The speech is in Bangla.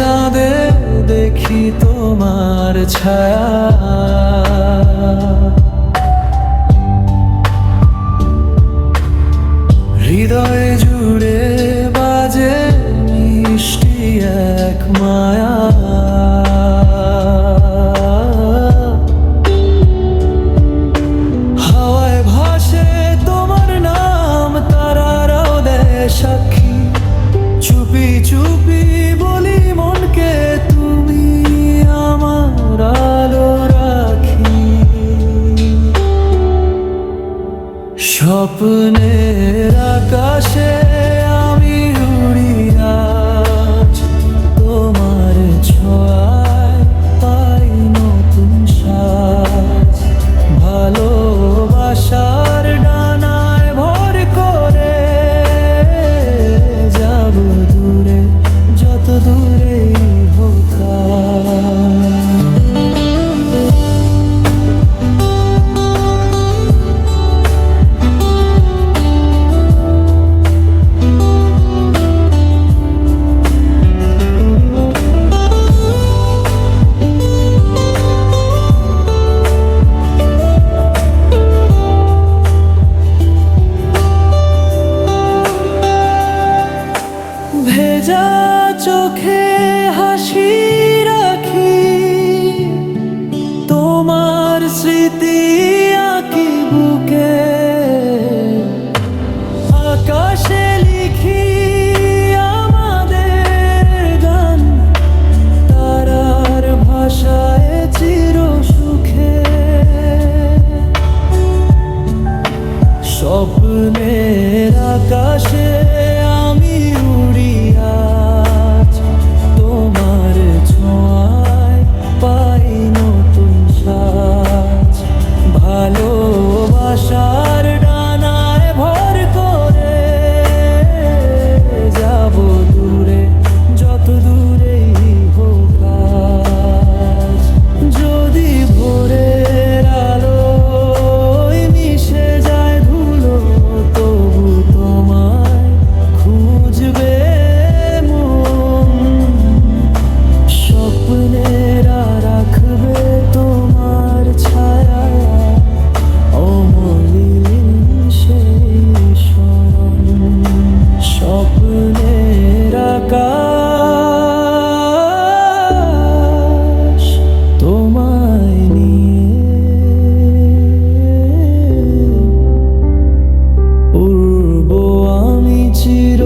চাঁদে দেখি তোমার ছায়া, হৃদয় জুড়ে বাজে মিষ্টি এক মায়া। হাওয়ায় ভাসে তোমার নাম, তারারাও দেয় সাক্ষী। চুপি চুপি বলি মনকে, তুমি আমার আলো রাখি। স্বপ্নের আকাশে আমি উড়ি আজ, তোমার ছোঁয়ায় পাই নতুন সাজ। ভালোবাসার ডানায় ভর করে যাব দূরে, যত দূরেই হোক আজ। ভেজা চোখে হাসি রাখি, তোমার স্মৃতি আঁকি বুকে। আকাশে লিখি আমাদের গান, তারার ভাষায় চির সুখে। স্বপ্নের আকাশে আমি উড়ি আজ, তোমার ছোঁয়ায় পাই নতুন সাজ। ভালোবাসার ডানায় ভর করে যাব দূরে, যত দূরেই হোক আজ। যদি ভোরের আলোয় মিশে যায় ধুলো, তবু তোমায় খুঁজবে মন। স্বপ্নেরা রাখবে তোমার ছায়া, অমলিন সেই স্মরণ। স্বপ্নের আকাশ তোমায় নিয়ে উড়বো আমি চির